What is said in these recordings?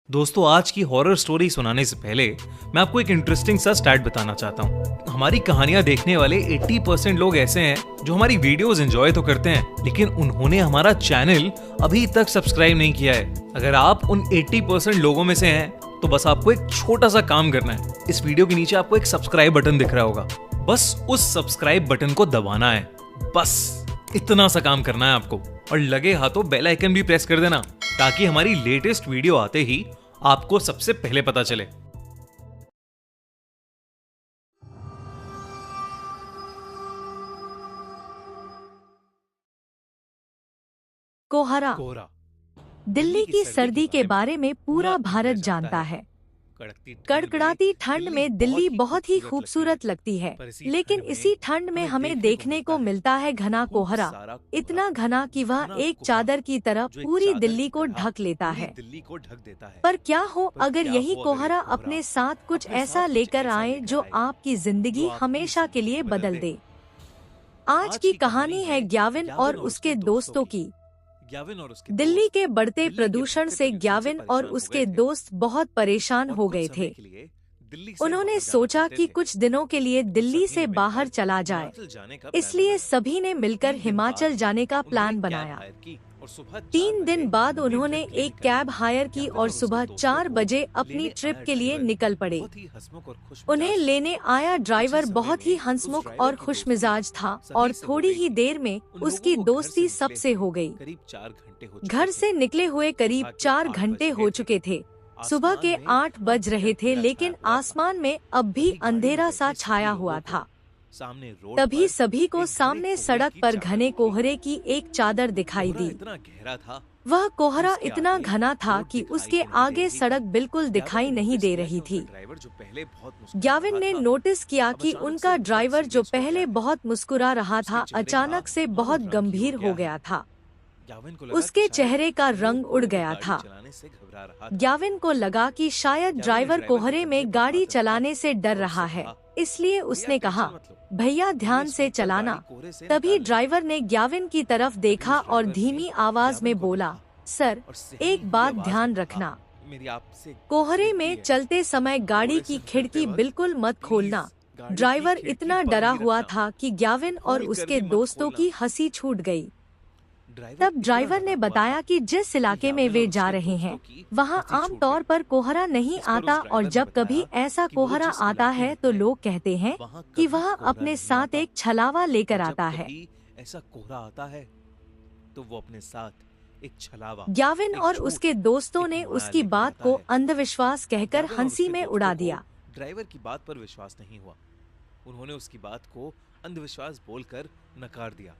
दोस्तों, आज की हॉरर स्टोरी सुनाने से पहले मैं आपको एक इंटरेस्टिंग सा स्टैट बताना चाहता हूँ। हमारी कहानियां देखने वाले 80% लोग ऐसे हैं जो हमारी वीडियोस एंजॉय तो करते हैं, लेकिन उन्होंने हमारा चैनल अभी तक सब्सक्राइब नहीं किया है। अगर आप उन 80% लोगों में से हैं तो बस आपको एक छोटा सा काम करना है। इस वीडियो के नीचे आपको एक सब्सक्राइब बटन दिख रहा होगा, बस उस सब्सक्राइब बटन को दबाना है। बस इतना सा काम करना है आपको, और लगे हाथों बेल आइकन भी प्रेस कर देना ताकि हमारी लेटेस्ट वीडियो आते ही आपको सबसे पहले पता चले। कोहरा। दिल्ली की सर्दी के बारे में पूरा भारत जानता है। कड़कड़ाती ठंड में दिल्ली बहुत ही खूबसूरत लगती है, लेकिन इसी ठंड में हमें देखने को मिलता है घना कोहरा। इतना घना कि वह एक चादर की तरह पूरी दिल्ली को ढक लेता है। पर क्या हो अगर यही कोहरा अपने साथ कुछ ऐसा लेकर आए जो आपकी जिंदगी हमेशा के लिए बदल दे। आज की कहानी है ग्याविन और उसके दोस्तों की। दिल्ली के बढ़ते प्रदूषण से ग्याविन और उसके दोस्त बहुत परेशान हो गए थे। उन्होंने सोचा कि कुछ दिनों के लिए दिल्ली से बाहर चला जाए, इसलिए सभी ने मिलकर हिमाचल जाने का प्लान बनाया। 3 दिन बाद उन्होंने एक कैब हायर की और सुबह 4 बजे अपनी ट्रिप के लिए निकल पड़े। उन्हें लेने आया ड्राइवर बहुत ही हंसमुख और खुशमिजाज था और थोड़ी ही देर में उसकी दोस्ती सबसे हो गई। घर से निकले हुए करीब 4 घंटे हो चुके थे। सुबह के 8 बज रहे थे, लेकिन आसमान में अब भी अंधेरा सा छाया हुआ था। तभी सभी को सामने सड़क पर घने कोहरे की एक चादर दिखाई दी। वह कोहरा इतना घना था कि उसके आगे सड़क बिल्कुल दिखाई नहीं दे रही थी। ग्याविन ने नोटिस किया कि उनका ड्राइवर जो पहले बहुत मुस्कुरा रहा था, अचानक से बहुत गंभीर हो गया था। उसके चेहरे का रंग उड़ गया था। ग्याविन को लगा कि शायद ड्राइवर कोहरे में गाड़ी चलाने से डर रहा है, इसलिए उसने कहा, भैया ध्यान से चलाना। तभी ड्राइवर ने ग्याविन की तरफ देखा और धीमी आवाज में बोला, सर, एक बात ध्यान रखना, कोहरे में चलते समय गाड़ी की खिड़की बिल्कुल मत खोलना। ड्राइवर इतना डरा हुआ था कि ग्याविन और उसके दोस्तों की हंसी छूट गई। तब ड्राइवर ने बताया कि जिस इलाके में वे जा रहे हैं वहां आमतौर पर कोहरा नहीं आता, और जब कभी ऐसा कोहरा आता है तो लोग कहते हैं कि वह अपने साथ एक छलावा लेकर आता है। ऐसा कोहरा आता है तो वो अपने साथ एक छलावा। ग्याविन और उसके दोस्तों ने उसकी बात को अंधविश्वास कहकर हंसी में उड़ा दिया। ड्राइवर की बात पर विश्वास नहीं हुआ। उन्होंने उसकी बात को अंधविश्वास बोलकर नकार दिया,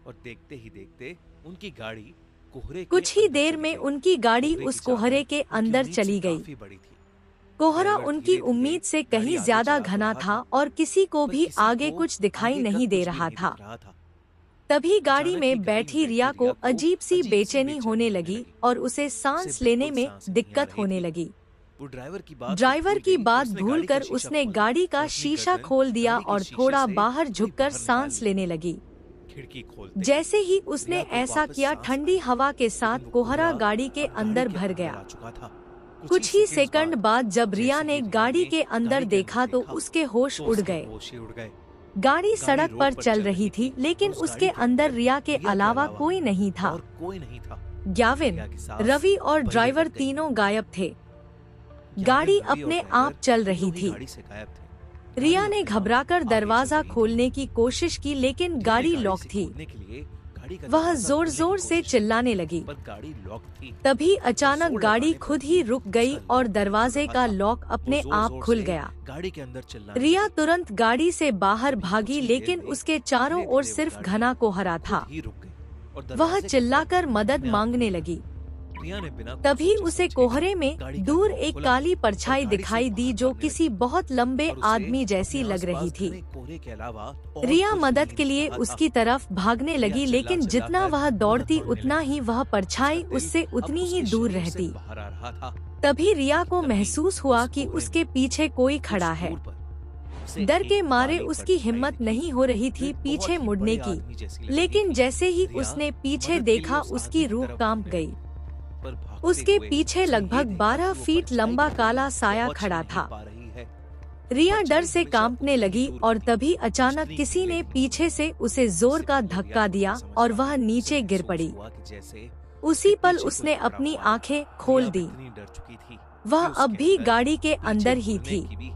और देखते ही देखते उनकी गाड़ी कोहरे कुछ ही देर में उनकी गाड़ी उस कोहरे के अंदर चली गई। कोहरा उनकी उम्मीद से कहीं ज्यादा घना था और किसी को भी आगे कुछ दिखाई नहीं दे रहा था। तभी गाड़ी में बैठी रिया को अजीब सी बेचैनी होने लगी और उसे सांस लेने में दिक्कत होने लगी। ड्राइवर की बात भूलकर उसने गाड़ी का शीशा खोल दिया और थोड़ा बाहर झुककर सांस लेने लगी। जैसे ही उसने ऐसा किया, ठंडी हवा के साथ कोहरा गाड़ी के अंदर भर गया। कुछ ही सेकंड बाद जब रिया ने गाड़ी के अंदर देखा तो उसके होश उड़ गए। गाड़ी सड़क पर चल रही थी, लेकिन उसके अंदर रिया के अलावा कोई नहीं था। ग्याविन, रवि और ड्राइवर तीनों गायब थे। गाड़ी अपने आप चल रही थी। रिया ने घबराकर दरवाजा खोलने की कोशिश की, लेकिन गाड़ी लॉक थी। वह जोर जोर से चिल्लाने लगी। तभी अचानक गाड़ी खुद ही रुक गई और दरवाजे का लॉक अपने आप खुल गया। रिया तुरंत गाड़ी से बाहर भागी, लेकिन उसके चारों ओर सिर्फ घना कोहरा था। वह चिल्लाकर मदद मांगने लगी। तभी उसे कोहरे में दूर एक काली परछाई दिखाई दी जो किसी बहुत लंबे आदमी जैसी लग रही थी। रिया मदद के लिए उसकी तरफ भागने लगी, लेकिन जितना वह दौड़ती उतना ही वह परछाई उससे उतनी ही दूर रहती। तभी रिया को महसूस हुआ कि उसके पीछे कोई खड़ा है। डर के मारे उसकी हिम्मत नहीं हो रही थी पीछे मुड़ने की, लेकिन जैसे ही उसने पीछे देखा उसकी रूह कांप गई। उसके पीछे लगभग 12 फीट लंबा काला साया खड़ा था। रिया डर से कांपने लगी और तभी अचानक किसी ने पीछे से उसे जोर का धक्का दिया और वह नीचे गिर पड़ी। उसी पल उसने अपनी आंखें खोल दी। वह अब भी गाड़ी के अंदर ही थी।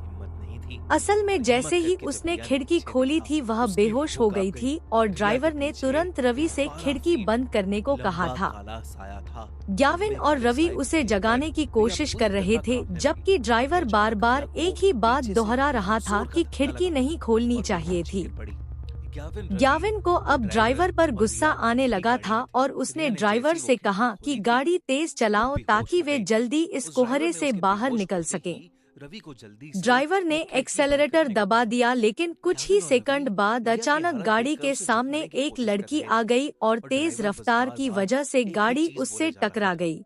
असल में जैसे ही उसने खिड़की खोली थी वह बेहोश हो गई थी और ड्राइवर ने तुरंत रवि से खिड़की बंद करने को कहा था। ग्याविन और रवि उसे जगाने की कोशिश कर रहे थे, जबकि ड्राइवर बार बार एक ही बात दोहरा रहा था कि खिड़की नहीं खोलनी चाहिए थी। ग्याविन को अब ड्राइवर पर गुस्सा आने लगा था और उसने ड्राइवर से कहा कि गाड़ी तेज चलाओ ताकि वे जल्दी इस कोहरे से बाहर निकल सकें। ड्राइवर ने एक्सेलरेटर दबा दिया, लेकिन कुछ ही सेकंड बाद अचानक गाड़ी के सामने एक लड़की आ गई और तेज रफ्तार की वजह से गाड़ी उससे टकरा गई।